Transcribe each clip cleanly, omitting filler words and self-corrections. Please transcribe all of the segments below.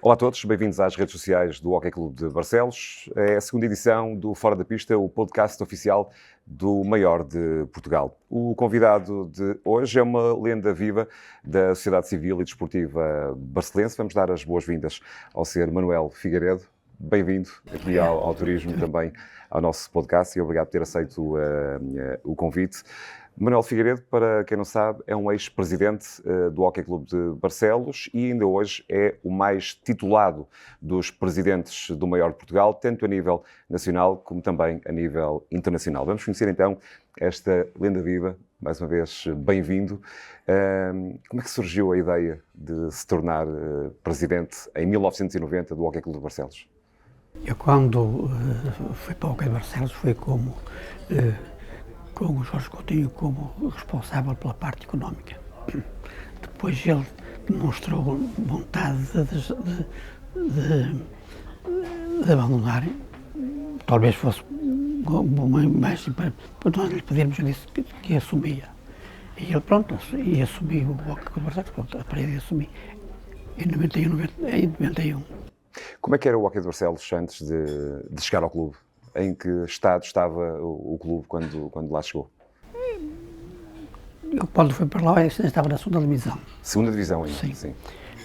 Olá a todos, bem-vindos às redes sociais do Hóquei Clube de Barcelos. É a segunda edição do Fora da Pista, o podcast oficial do maior de Portugal. O convidado de hoje é uma lenda viva da sociedade civil e desportiva barcelense. Vamos dar as boas-vindas ao Sr. Manuel Figueiredo. Bem-vindo aqui ao turismo também, ao nosso podcast, e obrigado por ter aceito o convite. Manuel Figueiredo, para quem não sabe, é um ex-presidente do Hóquei Clube de Barcelos e ainda hoje é o mais titulado dos presidentes do maior de Portugal, tanto a nível nacional como também a nível internacional. Vamos conhecer então esta lenda viva. Mais uma vez, bem-vindo. Como é que surgiu a ideia de se tornar presidente em 1990 do Hóquei Clube de Barcelos? Eu, quando fui para o Hóquei de Barcelos, foi com o Jorge Coutinho como responsável pela parte económica. Depois ele demonstrou vontade de abandonar, talvez fosse mais para nós lhe pedirmos, eu disse que assumia. E ele, pronto, e assumiu o Hóquei de Barcelos, pronto, a partir de assumir em 91. Como é que era o Hóquei de Barcelos antes de chegar ao clube? Em que estado estava o clube quando lá chegou? Eu, quando fui para lá, estava na segunda divisão. Segunda divisão ainda? Sim.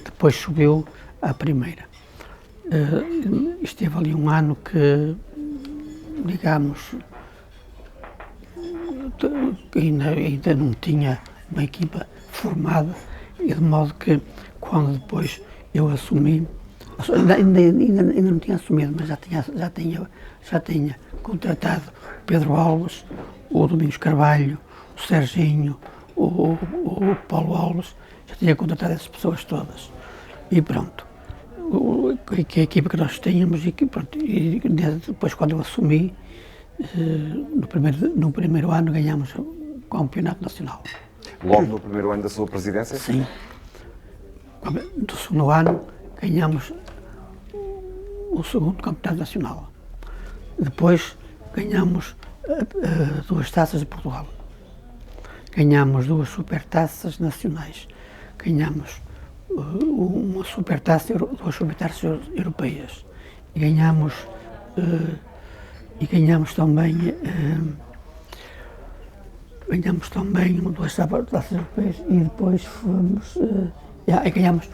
Depois subiu à primeira. Esteve ali um ano que, digamos, ainda não tinha uma equipa formada, e de modo que, quando depois eu assumi, ainda não tinha assumido, mas já tinha contratado o Pedro Alves, o Domingos Carvalho, o Serginho, o Paulo Alves, já tinha contratado essas pessoas todas. E pronto, que a equipa que nós tínhamos, e depois, quando eu assumi, no primeiro ano ganhámos o campeonato nacional. Logo no primeiro ano da sua presidência? Sim. No segundo ano ganhámos o segundo campeonato nacional. Depois ganhámos duas taças de Portugal. Ganhámos duas supertaças nacionais. Ganhámos uma supertaça, duas supertaças europeias. E ganhámos também duas taças europeias, e depois fomos e ganhámos,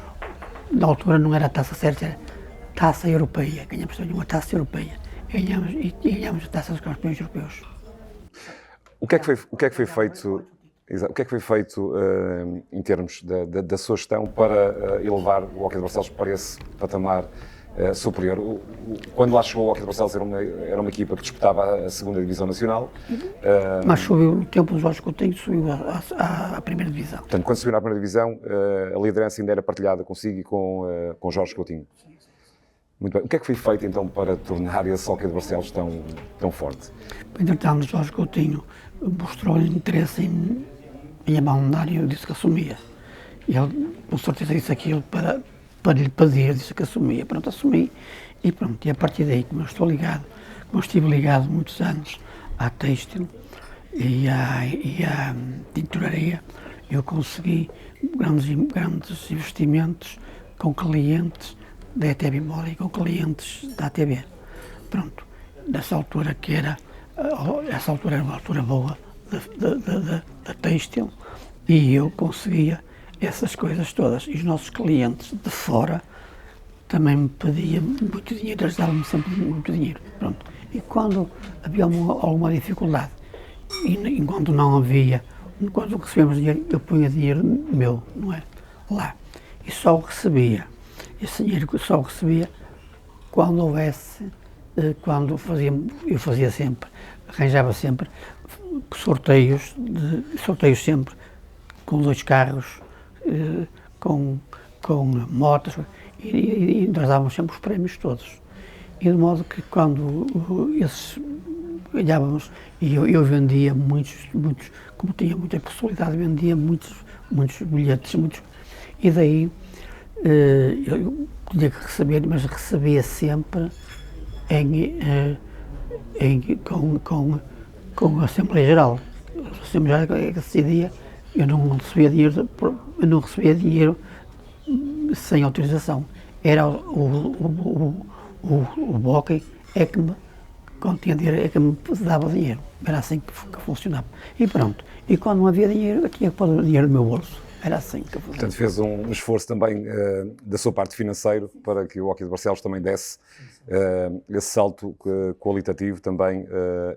na altura não era a taça certa, era taça europeia. Ganhámos também uma taça europeia. Ganhámos a taça dos campeões europeus. O que é que foi feito? Exato. O que é que foi feito em termos da sua gestão para elevar o Hóquei de Barcelos para esse patamar superior? Quando lá chegou o Hóquei de Barcelos era uma equipa que disputava a segunda divisão nacional. Mas subiu, no tempo do Jorge Coutinho, subiu à primeira divisão. Portanto, quando subiu à primeira divisão, a liderança ainda era partilhada consigo e com Jorge Coutinho. Muito bem. O que é que foi feito então para tornar esse Hóquei de Barcelos tão forte? Entretanto, Jorge Coutinho mostrou interesse em abandonar, e eu disse que assumia. E ele, com certeza, disse aquilo para lhe pedir, disse que assumia. Pronto, assumi, e pronto. E a partir daí, como eu estive ligado muitos anos à têxtil e à tinturaria, eu consegui grandes investimentos com clientes da ETB Moda e com clientes da ATB. Pronto, essa altura era uma altura boa da têxtil, e eu conseguia essas coisas todas. E os nossos clientes de fora também me pediam muito dinheiro, eles davam-me sempre muito dinheiro. Pronto. E quando havia alguma dificuldade, e enquanto não havia, quando recebemos dinheiro, eu punha dinheiro meu, não é? Lá. E só o recebia. Esse dinheiro só o recebia quando houvesse, eu fazia sempre, arranjava sempre sorteios sempre, com 2 carros, com motos, e nós dávamos sempre os prémios todos. E de modo que, quando esses ganhávamos, e eu vendia muitos, como tinha muita possibilidade, vendia muitos bilhetes, e daí eu tinha que receber, mas recebia sempre com a Assembleia Geral. A Assembleia Geral que decidia, eu não recebia dinheiro sem autorização. era o Boca é que me, quando tinha dinheiro, é que me dava dinheiro. Era assim que funcionava. E pronto. E quando não havia dinheiro, eu tinha que pôr o dinheiro no meu bolso. Era assim que eu fazia. Portanto, fez um esforço também da sua parte financeiro para que o Hóquei de Barcelos também desse esse salto qualitativo também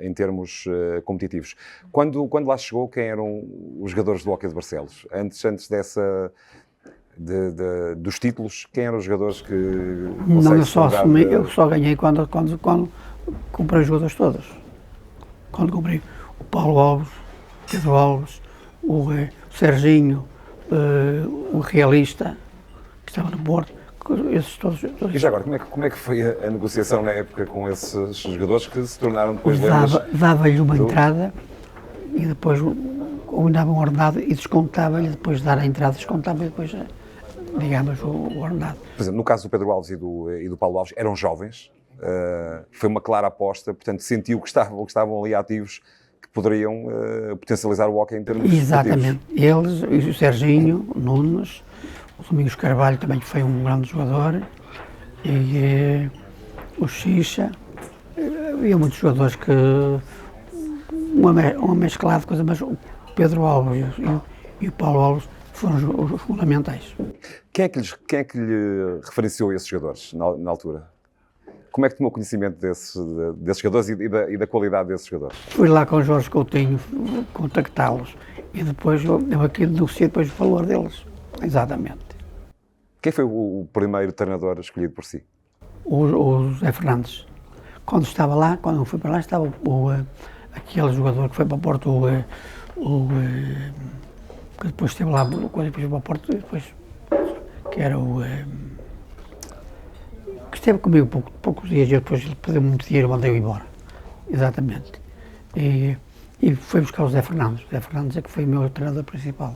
em termos competitivos. Quando lá chegou, quem eram os jogadores do Hóquei de Barcelos? Antes dessa... dos títulos, quem eram os jogadores que Não, eu só ganhei quando comprei os jogadores todos. Quando comprei o Paulo Alves, o Pedro Alves, o Serginho, o Realista, que estava no Porto, esses todos. E já agora, como é que foi a negociação na época com esses jogadores que se tornaram depois Dava-lhe uma entrada e depois combinava um ordenado e descontava-lhe, depois de dar a entrada, descontava-lhe depois, digamos, o ordenado. Por exemplo, no caso do Pedro Alves e do Paulo Alves, eram jovens, foi uma clara aposta, portanto sentiu que estavam ali ativos, que poderiam potencializar o hóquei em termos Exatamente. Eles, e o Serginho, o Nunes, o Domingos Carvalho também foi um grande jogador, e o Xixa, havia muitos jogadores que, uma mesclada de coisa, mas o Pedro Alves e o Paulo Alves foram os fundamentais. Quem é que lhe referenciou esses jogadores na altura? Como é que tomou conhecimento desses jogadores e da qualidade desses jogadores? Fui lá com o Jorge Coutinho contactá-los e depois eu aqui negociei depois o valor deles. Exatamente. Quem foi o primeiro treinador escolhido por si? O José Fernandes. Quando estava lá, quando eu fui para lá, estava aquele jogador que foi para o Porto, que depois esteve lá, quando foi para o Porto, depois, que era que esteve comigo poucos dias e depois ele perdeu muito dinheiro e mandei-o embora. Exatamente. E foi buscar o José Fernandes. O José Fernandes é que foi o meu treinador principal.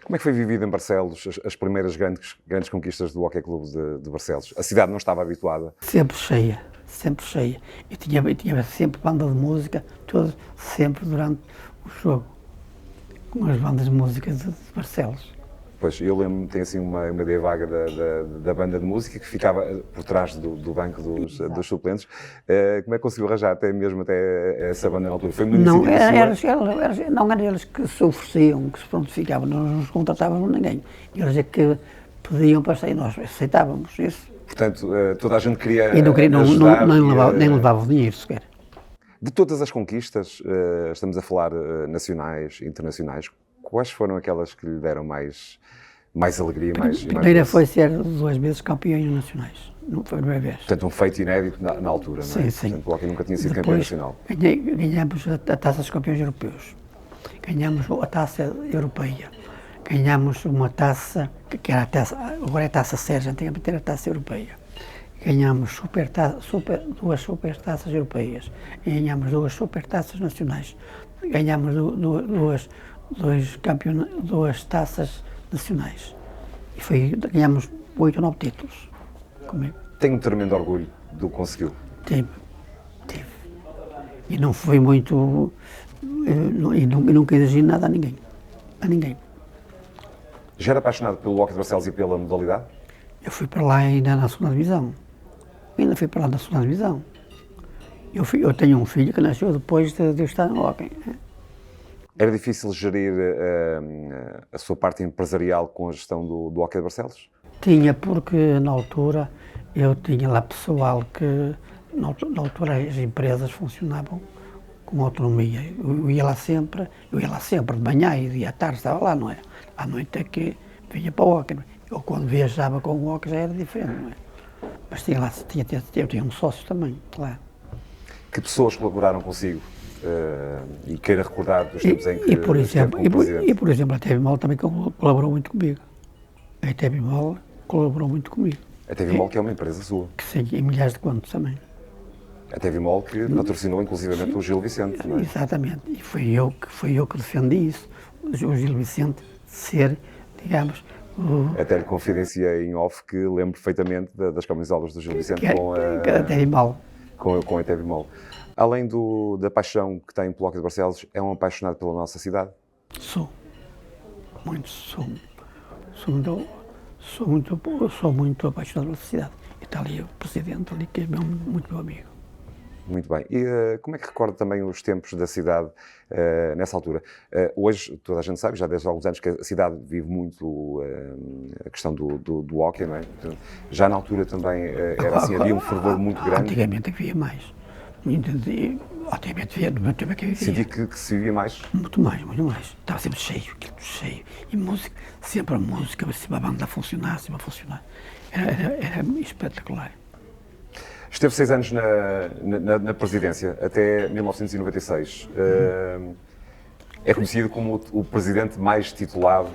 Como é que foi vivido em Barcelos as primeiras grandes conquistas do Hóquei Clube de Barcelos? A cidade não estava habituada? Sempre cheia, sempre cheia. E tinha sempre banda de música, todas, sempre durante o jogo, com as bandas de música de Barcelos. Pois, eu lembro-me, tenho assim uma ideia vaga da banda de música que ficava por trás do banco dos suplentes. Como é que conseguiu arranjar até essa banda na altura? Foi uma Não, iniciativa não eram eles que se ofereciam, que se pronto ficavam, nós não nos contratávamos ninguém. Eles é que pediam para sair, nós aceitávamos isso. Portanto, toda a gente queria E não queria, ajudar, nem levava o dinheiro sequer. De todas as conquistas, estamos a falar nacionais, internacionais, quais foram aquelas que lhe deram mais alegria, mais A primeira foi ser 2 vezes campeões nacionais, não foi a primeira vez. Portanto, um feito inédito na altura, não é? Sim. Portanto, o hóquei nunca tinha sido campeão nacional. Ganhamos a Taça dos Campeões Europeus, ganhamos a Taça Europeia, ganhamos uma taça, que era a taça, agora é a Taça Sérgio, antigamente era a Taça Europeia. Ganhamos duas supertaças europeias, ganhamos 2 supertaças nacionais, ganhamos duas taças nacionais. E ganhamos 8 ou 9 títulos comigo. Tenho um tremendo orgulho do que conseguiu. Tive. E não foi muito. E nunca exigi nada a ninguém. Já era apaixonado pelo Hóquei de Barcelos e pela modalidade? Eu fui para lá ainda na segunda divisão. Eu tenho um filho que nasceu depois de eu estar no hóquei. Era difícil gerir a sua parte empresarial com a gestão do Hóquei de Barcelos? Tinha, porque na altura eu tinha lá pessoal que, na altura as empresas funcionavam com autonomia. Eu ia lá sempre, de manhã e à tarde estava lá, não é? À noite é que vinha para o hóquei. Ou quando viajava com o hóquei já era diferente, não é? Mas eu tinha um sócio também, claro. Que pessoas colaboraram consigo? E queira recordar dos tempos em que por exemplo, a TV Mol também colaborou muito comigo. A TV Mol colaborou muito comigo. A TV Mol, que é uma empresa sua. Que sim, e milhares de contos também. A TV Mol que patrocinou inclusivamente o Gil Vicente, não é? Exatamente, e foi eu que defendi isso, o Gil Vicente ser, digamos... Até lhe confidenciei em off que lembro perfeitamente das camisolas do Gil Vicente com a TV Mol. Com a TV Mol. Além da paixão que tem pelo Hóquei de Barcelos, é um apaixonado pela nossa cidade? Sou sou muito apaixonado pela cidade. E está ali o presidente, ali, que é muito meu amigo. Muito bem. E como é que recorda também os tempos da cidade nessa altura? Hoje, toda a gente sabe, já desde há alguns anos, que a cidade vive muito a questão do hóquei, não é? Já na altura também era assim, havia um fervor muito grande. Antigamente havia mais. Antigamente havia, no meu tempo é que havia. Sentia que se vivia mais? Muito mais, muito mais. Estava sempre cheio, aquilo cheio. E música, sempre a música, sempre a banda a funcionar, sempre a funcionar. Era espetacular. Esteve 6 anos na presidência, até 1996. É conhecido como o presidente mais titulado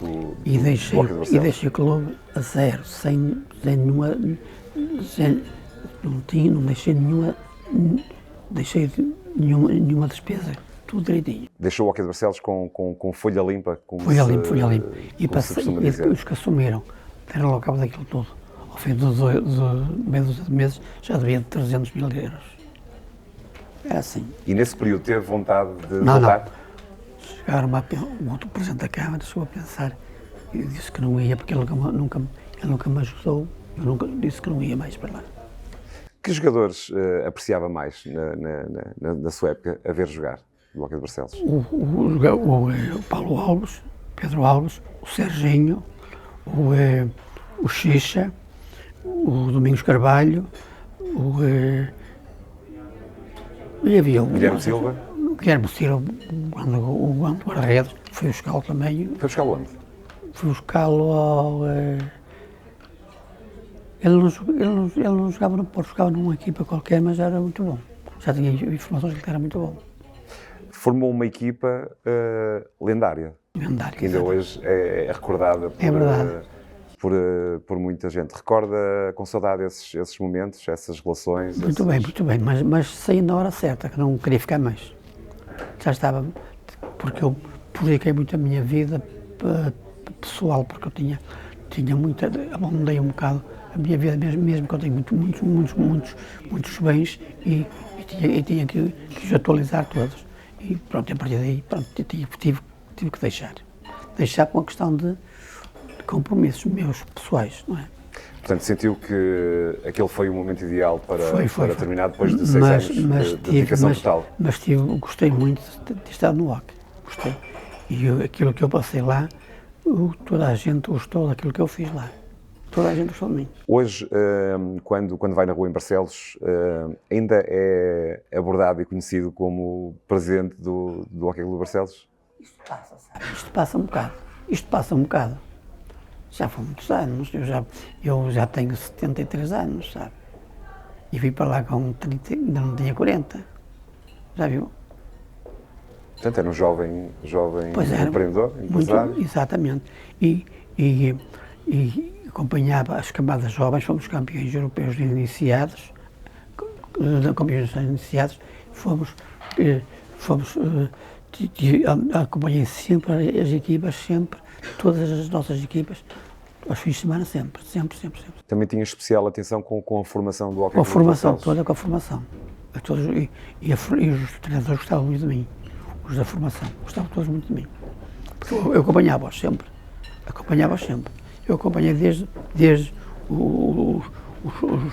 do e deixei, Hóquei de Barcelos. E deixei o clube a zero, sem nenhuma... não deixei nenhuma despesa, tudo direitinho. Deixou o Hóquei de Barcelos com folha limpa, Folha limpa. E os que assumiram, deram logo cabo daquilo tudo. Ao fim dos meio de meses, já devia de 300 mil euros. Era assim. E nesse período teve vontade de voltar? Chegaram o outro presidente da Câmara, chegou a pensar, e disse que não ia, porque ele nunca me ajudou, eu nunca disse que não ia mais para lá. Que jogadores apreciava mais na sua época a ver jogar no Hóquei de Barcelos? O Paulo Alves, Pedro Alves, o Serginho, o Xixa, o Domingos Carvalho, e havia Guilherme Silva? O Guilherme Silva, o guarda-redes, foi buscá-lo também. Foi buscá-lo onde? Fui buscá-lo ao... Ele não jogava no Porto, jogava numa equipa qualquer, mas era muito bom. Já tinha informações de que era muito bom. Formou uma equipa lendária. Lendária, que ainda hoje é recordada por muita gente. Recorda com saudade esses momentos, essas relações? Muito bem, mas saí na hora certa, que não queria ficar mais. Já estava, porque eu publiquei muito a minha vida pessoal, porque eu tinha muita, abandonei um bocado a minha vida mesmo que eu tenho muitos bens e tinha que os atualizar todos. E pronto, a partir daí, tive que deixar. Deixar por uma questão de compromissos meus pessoais, não é? Portanto, sentiu que aquele foi o momento ideal para terminar depois de 6 anos de dedicação total? Mas gostei muito de estar no hóquei, gostei. E aquilo que eu passei lá, toda a gente gostou daquilo que eu fiz lá. Toda a gente gostou de mim. Hoje, quando vai na rua em Barcelos, ainda é abordado e conhecido como presidente do Hóquei Clube Barcelos? Isto passa um bocado. Já foi muitos anos, eu já tenho 73 anos, sabe? E vim para lá com 30, ainda não tinha 40, já viu? Portanto, era um jovem empreendedor, empresário. Exatamente. E acompanhava as camadas jovens, fomos campeões europeus de iniciados, acompanhei sempre as equipas, todas as nossas equipas, aos fins de semana, sempre. Também tinha especial atenção com a formação do Hóquei Com a Clube formação, Barcelos? toda com a formação. E os treinadores gostavam muito de mim, os da formação, gostavam todos muito de mim. Porque eu acompanhava-os sempre. Eu acompanhei desde os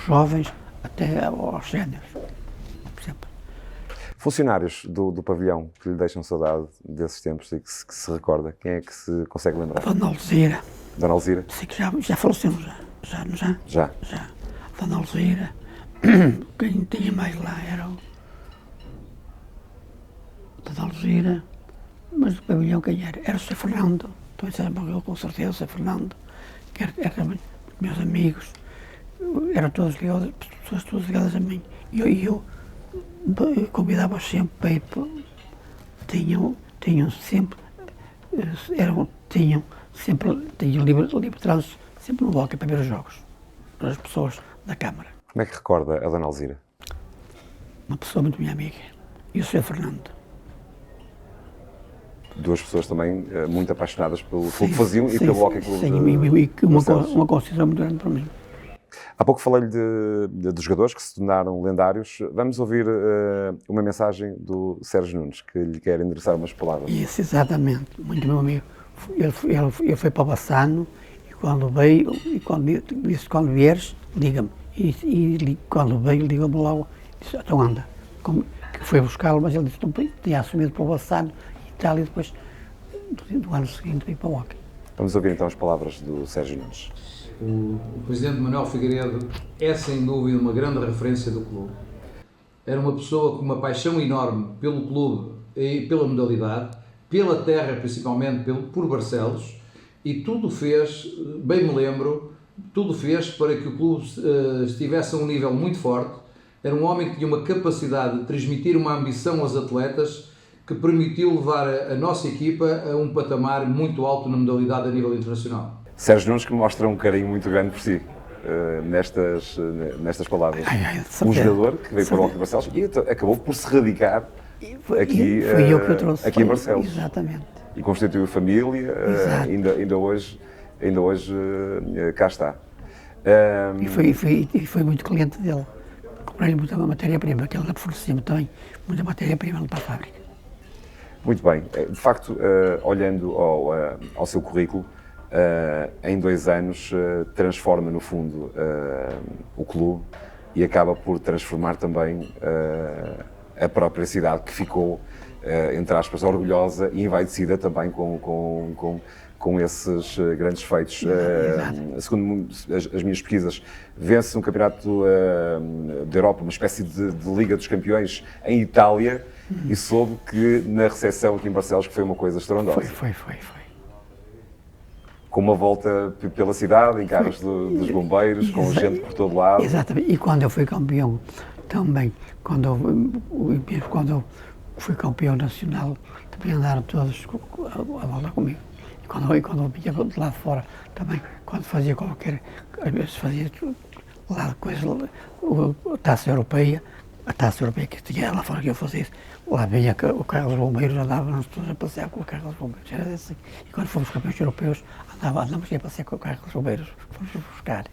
jovens até aos séniores, sempre. Funcionários do pavilhão que lhe deixam saudade desses tempos e que se recorda, quem é que se consegue lembrar? Dona Alzira. Dona Alzira? Sei que já faleceu, já? Já. Dona Alzira. Quem tinha mais lá era o Dona Alzira, mas do pavilhão quem era? Era o Sr. Fernando. Também já morreu com certeza o Sr. Fernando, que era meus amigos, eram todos ligados, pessoas todas ligadas a mim. E eu convidava-os sempre para ir, tinham livre trânsito, sempre no hóquei para ver os jogos, para as pessoas da Câmara. Como é que recorda a Dona Alzira? Uma pessoa muito minha amiga, e o Sr. Fernando. Duas pessoas também muito apaixonadas pelo que faziam e pelo Hóquei Clube e uma consideração muito grande para mim. Há pouco falei-lhe de jogadores que se tornaram lendários. Vamos ouvir uma mensagem do Sérgio Nunes, que lhe quer endereçar umas palavras. Isso, exatamente. Muito meu amigo. Ele foi para o Bassano e quando veio, e disse, quando vieres, liga-me. E quando veio, liga-me logo, disse, então anda. Que foi buscá-lo, mas ele disse, não tinha assumido para o Bassano e tal, e depois, do ano seguinte, veio para o hockey. Vamos ouvir então as palavras do Sérgio Nunes. O presidente Manuel Figueiredo é sem dúvida uma grande referência do clube. Era uma pessoa com uma paixão enorme pelo clube e pela modalidade, pela terra principalmente, por Barcelos, e tudo fez, bem me lembro, tudo fez para que o clube estivesse a um nível muito forte. Era um homem que tinha uma capacidade de transmitir uma ambição aos atletas que permitiu levar a nossa equipa a um patamar muito alto na modalidade a nível internacional. Sérgio Nunes, que mostra um carinho muito grande por si, nestas palavras. Um jogador que veio para o Hockey de Barcelos e acabou por se radicar aqui, foi eu que eu trouxe aqui em Barcelos. Exatamente. E constituiu família, ainda hoje cá está. E foi muito cliente dele. Comprei-lhe muita matéria-prima, que ele fornecia-me também muita matéria-prima para a fábrica. Muito bem. De facto, olhando ao seu currículo, em 2 anos transforma no fundo o clube e acaba por transformar também a própria cidade, que ficou, entre aspas, orgulhosa e envaidecida também com esses grandes feitos. Segundo as minhas pesquisas, vence um campeonato da Europa, uma espécie de Liga dos Campeões em Itália, e soube que na recepção aqui em Barcelos que foi uma coisa estrondosa. Foi. Com uma volta pela cidade, em carros dos bombeiros, com gente por todo lado. Exatamente. E quando eu fui campeão também, quando eu fui campeão nacional, também andaram todos a volta comigo. E quando eu vinha de lá de fora, também, quando fazia qualquer, às vezes fazia lá coisa, a taça europeia que tinha lá fora que eu fazia isso, lá vinha o carro dos bombeiros, andávamos todos a passear com o carro dos bombeiros, era assim. E quando fomos campeões europeus, andávamos a passear com o carro dos bombeiros, fomos buscar.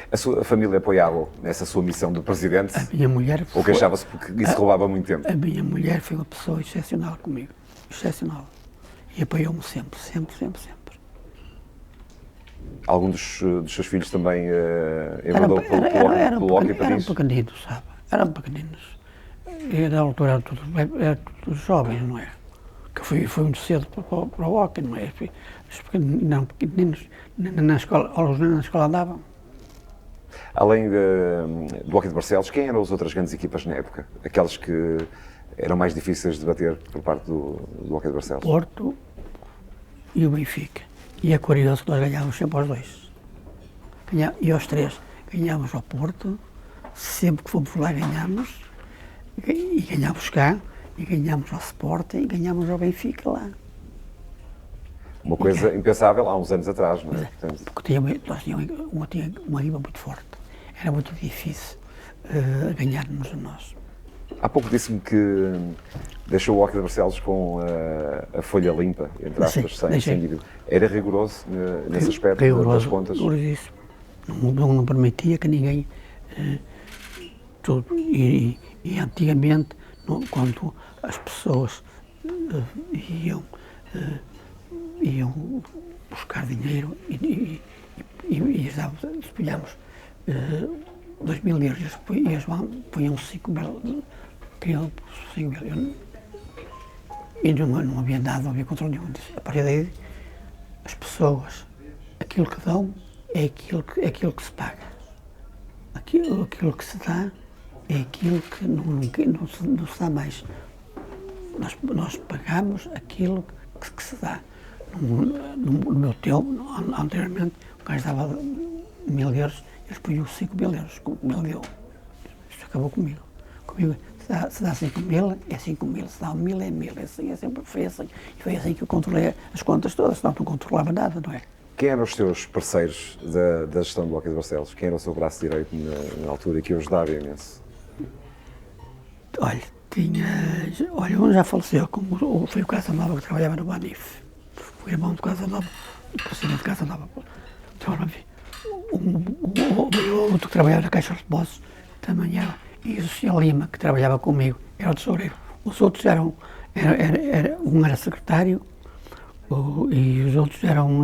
A sua família apoiava nessa sua missão de presidente? A minha mulher... Ou queixava-se porque isso roubava muito tempo? A minha mulher foi uma pessoa excepcional comigo, excepcional. E apoiou-me sempre. Algum dos seus filhos também enveredou pelo hockey patins? Eram pequeninos, sabe? Eram pequeninos. E na altura eram todos jovens, não é? Que fui muito cedo para o hockey, não é? Os pequeninos, não, pequeninos, na escola andavam. Além do Hockey de Barcelos, quem eram as outras grandes equipas na época? Aquelas que eram mais difíceis de bater por parte do Hockey de Barcelos? Porto e o Benfica. E é curioso que nós ganhávamos sempre aos dois. E aos 3 ganhávamos ao Porto, sempre que fomos lá ganhámos, e ganhámos cá, e ganhámos ao Sporting, e ganhámos ao Benfica lá. Uma coisa impensável há uns anos atrás, não é? Porque nós tínhamos uma equipa muito forte. Era muito difícil ganharmos a nós. Há pouco disse-me que deixou o Hockey de Barcelos com a folha limpa, entre aspas, sem dívida. Era rigoroso nesse aspecto das contas? Rigorosíssimo. Não permitia que ninguém... E antigamente, quando as pessoas iam buscar dinheiro e punhamos 2.000 euros e eles punham 5.000, queriam 5.000. E não havia nada, não havia controle nenhum disso. A partir daí, as pessoas, aquilo que dão é aquilo que se paga. Aquilo que se dá é aquilo que não se dá mais. Nós pagamos aquilo que se dá. No meu tempo, anteriormente, o gajo dava 1.000 euros, eles punham 5.000 euros, como ele deu. Isso acabou comigo. Se dá 5.000, é 5.000, se dá 1.000, é 1.000, é assim, foi assim. E foi assim que eu controlei as contas todas, senão não controlava nada, não é? Quem eram os seus parceiros da gestão do Hockey de Barcelos? Quem era o seu braço direito na altura que o ajudava imenso? Olha, um já faleceu, foi o Casanova que trabalhava no Banif. O irmão do Casanova, o presidente do Casanova. O outro que trabalhava na Caixa de Depósitos também era. E o Sr. Lima, que trabalhava comigo, era o tesoureiro. Os outros um era secretário e os outros eram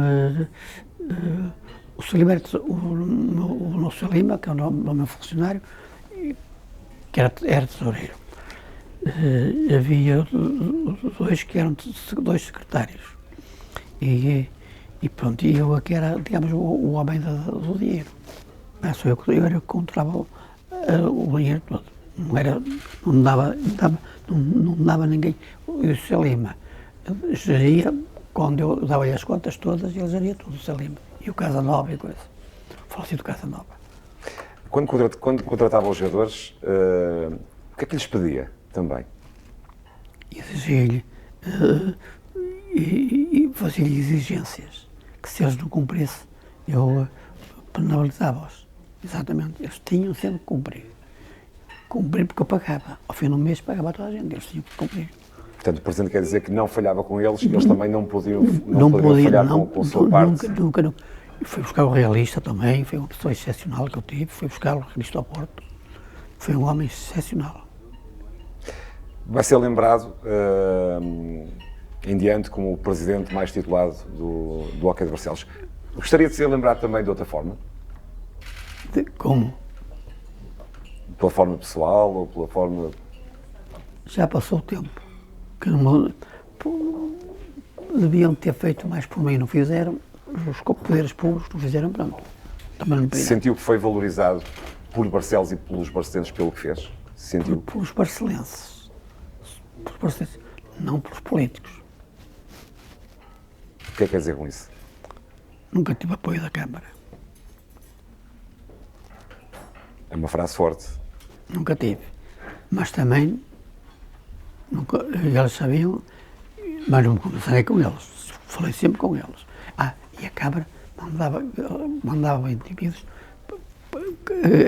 O Sr. Lima, o nosso Lima, que é o meu funcionário, que era tesoureiro. Havia dois que eram dois secretários. E pronto, e eu aqui era, digamos, o homem do dinheiro. Eu era eu que controlava o dinheiro todo. Não dava ninguém. O Sr. Lima geria, quando eu dava-lhe as contas todas, ele geria tudo, o Sr. Lima. E o Casa Nova e coisa. O falecido Casa Nova. Quando contratava os jogadores, o que é que lhes pedia também? Exigia-lhe e fazia-lhe exigências, que se eles não cumprissem, eu penalizava-os. Exatamente, eles tinham sempre que cumprir. Cumprir porque eu pagava. Ao fim do mês pagava a toda a gente, eles tinham que cumprir. Portanto, o Presidente quer dizer que não falhava com eles e eles também não podiam falhar com a sua parte. Nunca. Fui buscar o Realista também, foi uma pessoa excepcional que eu tive, fui buscar o Realista ao Porto. Foi um homem excepcional. Vai ser lembrado em diante como o Presidente mais titulado do Hóquei de Barcelos. Gostaria de ser lembrado também de outra forma? Como? Pela forma pessoal ou pela forma... Já passou o tempo. Que deviam ter feito mais por mim, não fizeram. Os poderes públicos não fizeram, pronto. Também não sentiu que foi valorizado por Barcelos e pelos barcelenses pelo que fez? Sentiu? Pelos barcelenses. Não pelos políticos. O que é que quer dizer com isso? Nunca tive apoio da Câmara. É uma frase forte. Nunca tive. Mas também, eles sabiam, mas não conversei com eles. Falei sempre com eles. E a Câmara mandava indivíduos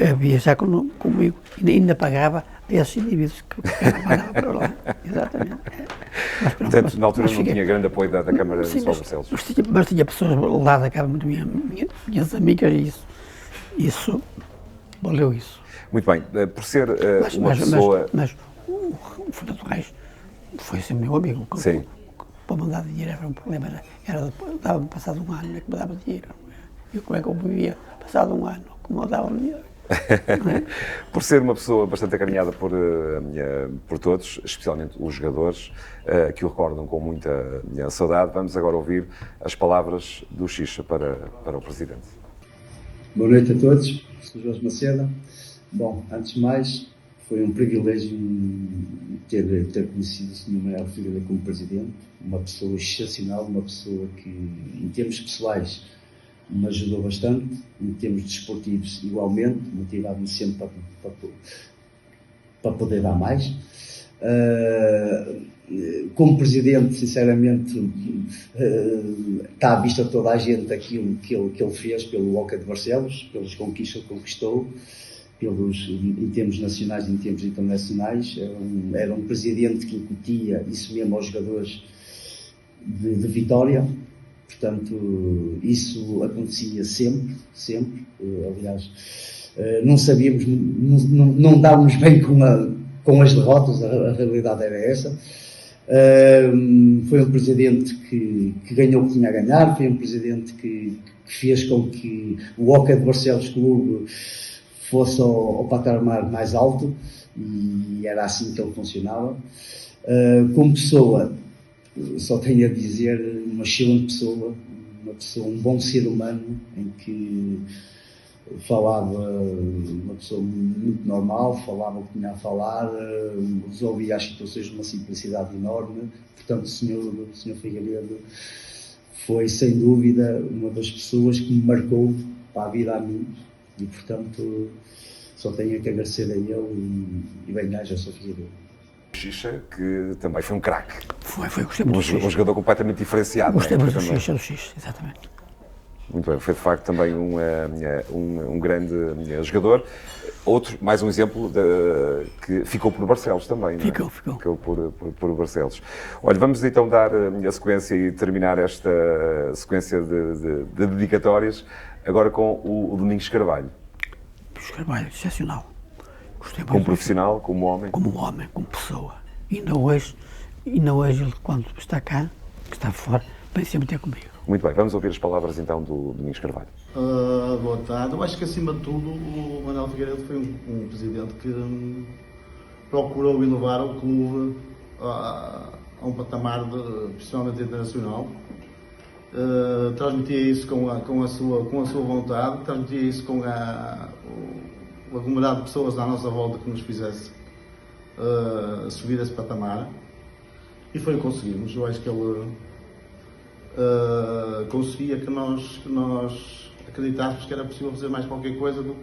a viajar comigo e ainda pagava a esses indivíduos que mandava para lá. Exatamente. Portanto, na altura não tinha grande apoio da Câmara de Barcelos. Mas tinha pessoas lá da Câmara, minhas amigas, e isso valeu isso. Muito bem, por ser uma pessoa... Mas o Fernando Reis foi sempre meu amigo. Sim. Para mandar dinheiro era um problema. Dava-me passado um ano, é que me dava dinheiro. E como é que eu vivia passado um ano, como eu dava dinheiro. Por ser uma pessoa bastante acarinhada por todos, especialmente os jogadores, que o recordam com muita saudade, vamos agora ouvir as palavras do Xixa para o Presidente. Boa noite a todos, sou Jorge Macedo. Bom, antes de mais, foi um privilégio ter conhecido o Sr. Manuel Figueiredo como Presidente, uma pessoa excepcional, uma pessoa que, em termos pessoais, me ajudou bastante, em termos desportivos igualmente, motivava-me sempre para poder dar mais. Como Presidente, sinceramente, está à vista toda a gente aquilo que ele fez pelo Hóquei de Barcelos, pelas conquistas que conquistou, em termos nacionais e em termos internacionais. Era um Presidente que incutia isso mesmo aos jogadores de Vitória. Portanto, isso acontecia sempre. Aliás, não sabíamos, não dávamos bem com as derrotas, a realidade era essa. Foi um Presidente que ganhou o que tinha a ganhar, foi um Presidente que fez com que o Hóquei de Barcelos Clube fosse ao patamar mais alto, e era assim que ele funcionava. Como pessoa, só tenho a dizer, uma excelente pessoa, um bom ser humano, em que falava, uma pessoa muito normal, falava o que tinha a falar, resolvia as situações de uma simplicidade enorme. Portanto, o Sr. Figueiredo foi, sem dúvida, uma das pessoas que me marcou para a vida a mim, e, portanto, só tenho que agradecer a ele e bem-aja ao Sr. Figueiredo. Xixa, que também foi um craque. Gostei muito do Xixa. Um jogador completamente diferenciado. Gostei muito do Xixa, exatamente. Muito bem, foi de facto também um grande jogador. Mais um exemplo que ficou por Barcelos também, não é? Ficou por Barcelos. Olha, vamos então dar a sequência e terminar esta sequência de dedicatórias agora com o Domingos Carvalho. Domingos Carvalho, excepcional. Gostei muito. Como profissional, como homem? Como homem, como pessoa. Ainda hoje ele, quando está cá, que está fora, vem sempre ter comigo. Muito bem, vamos ouvir as palavras então do Domingos Carvalho. Boa tarde. Eu acho que acima de tudo o Manuel Figueiredo foi um presidente que procurou elevar o clube a um patamar profissionalmente internacional. Transmitia isso com a sua vontade, transmitia isso com o aglomerado de pessoas à nossa volta que nos fizesse subir esse patamar. E foi o que conseguimos. Eu acho que ele conseguia que nós acreditássemos que era possível fazer mais qualquer coisa do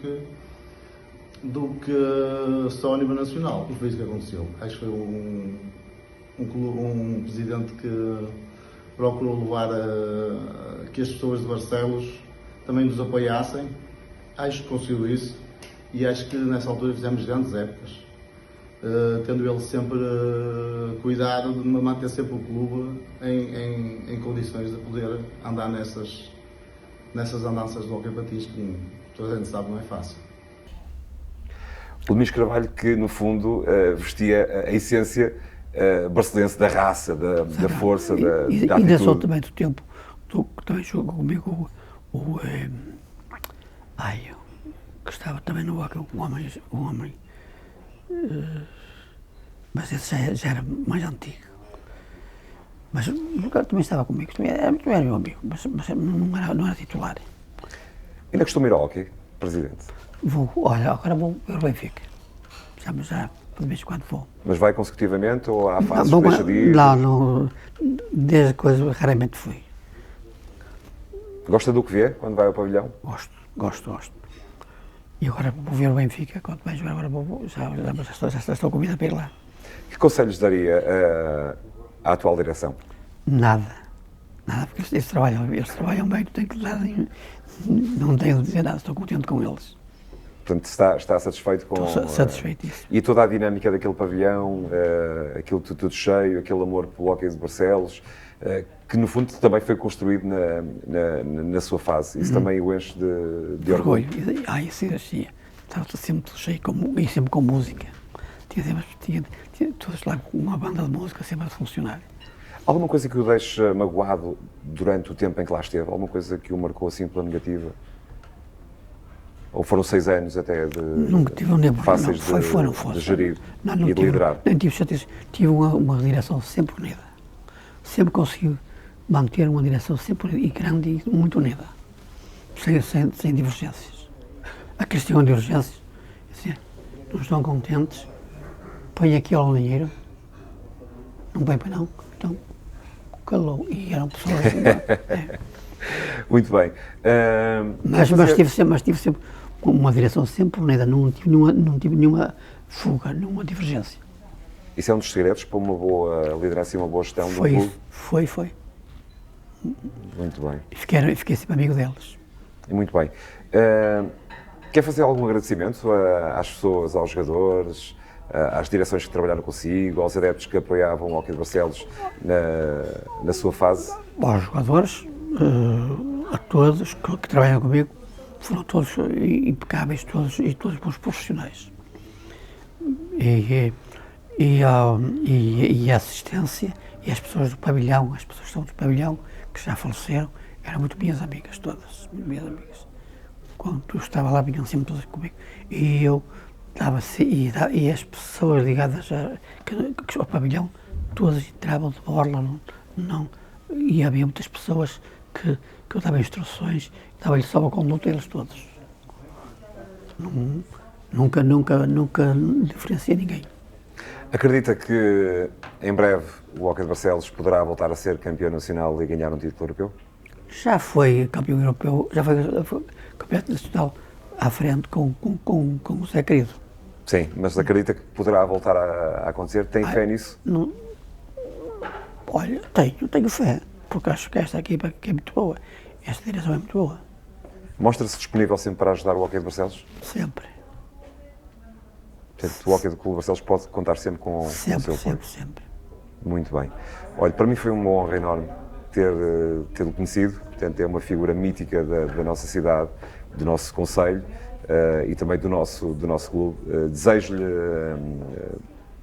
que só a nível nacional. E foi isso que aconteceu. Acho que foi um presidente que procurou levar que as pessoas de Barcelos também nos apoiassem. Acho que conseguiu isso e acho que nessa altura fizemos grandes épocas. Tendo ele sempre cuidado de manter sempre o clube em condições de poder andar nessas andanças do hockey patins que toda a gente sabe não é fácil. O Domingos Carvalho que, no fundo, vestia a essência barcelense da raça, da força, da atitude. Ainda sou também do tempo que também jogou comigo que estava também no hockey, um homem mas esse já era mais antigo. Mas o jogador também estava comigo, também era meu amigo, mas não era titular. Ainda costuma ir ao hockey, Presidente? Olha, agora vou ver o Benfica. Já de vez em quando vou. Mas vai consecutivamente ou há fases que deixa de ir? Não, desde coisa raramente fui. Gosta do que vê quando vai ao pavilhão? Gosto. E agora vou ver o Benfica, quando vai jogar, agora já estou convidado para ir lá. Que conselhos daria à atual direção? Nada, porque eles trabalham bem, não tenho de dizer nada, estou contente com eles. Portanto, está satisfeito com... Estou satisfeitíssimo. E toda a dinâmica daquele pavilhão, aquilo tudo cheio, aquele amor pelo hockey de Barcelos, que no fundo também foi construído na sua fase. Isso também o enche de orgulho. Isso enchia. Estava sempre tudo cheio, e sempre com música. Tinha todos lá com uma banda de música sempre a funcionar. Alguma coisa que o deixe magoado durante o tempo em que lá esteve? Alguma coisa que o marcou assim pela negativa? Ou foram 6 anos até Nunca tive um nervo, fáceis de gerir e de liderar? Nem tive certeza. Tive uma direção sempre unida. Sempre consegui manter uma direção sempre unida, e grande e muito unida. Sem divergências. Aqueles que tinham divergências, assim, não estão contentes, põe aqui ao dinheiro, não põe para não, então calou. E eram pessoas assim. Muito bem. Mas tive sempre uma direção sempre unida, não tive nenhuma fuga, nenhuma divergência. Isso é um dos segredos para uma boa liderança e uma boa gestão do clube? Foi. Muito bem. Fiquei sempre amigo deles. Muito bem. Quer fazer algum agradecimento às pessoas, aos jogadores, às direções que trabalharam consigo, aos adeptos que apoiavam o hockey de Barcelos na sua fase? Aos jogadores, a todos que trabalham comigo, foram todos impecáveis, todos bons profissionais. E a assistência, e as pessoas do pavilhão, as pessoas que estão do pavilhão, que já faleceram, eram muito minhas amigas, todas, minhas amigas. Quando eu estava lá, vinham sempre todas comigo. E eu e as pessoas ligadas ao pavilhão, todas entravam de borla, e havia muitas pessoas que eu dava instruções, dava-lhes só a conduta a eles todos. Nunca diferenciei ninguém. Acredita que em breve o hockey de Barcelos poderá voltar a ser campeão nacional e ganhar um título europeu? Já foi campeão europeu, já foi campeão nacional à frente com o Zé Querido. Sim, mas acredita que poderá voltar a acontecer? Tem fé nisso? Não, olha, tenho fé, porque acho que esta equipa é muito boa, esta direção é muito boa. Mostra-se disponível sempre para ajudar o hockey de Barcelos? Sempre. Portanto, o hockey de Clube Barcelos pode contar sempre com o seu apoio? Sempre. Muito bem. Olha, para mim foi uma honra enorme tê-lo conhecido. Portanto, é uma figura mítica da nossa cidade, do nosso concelho e também do nosso clube. Desejo-lhe,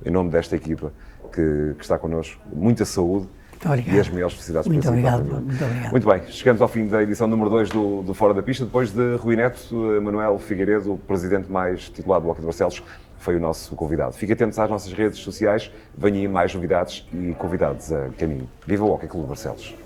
em nome desta equipa que está connosco, muita saúde Muito obrigado. E as maiores felicidades Muito para si. obrigado, também. muito obrigado. Muito bem, chegamos ao fim da edição número 2 do Fora da Pista. Depois de Rui Neto, Manuel Figueiredo, o presidente mais titulado do Hóquei de Barcelos, foi o nosso convidado. Fiquem atentos às nossas redes sociais, venham aí mais novidades e convidados a caminho. Viva o Hóquei Clube de Barcelos!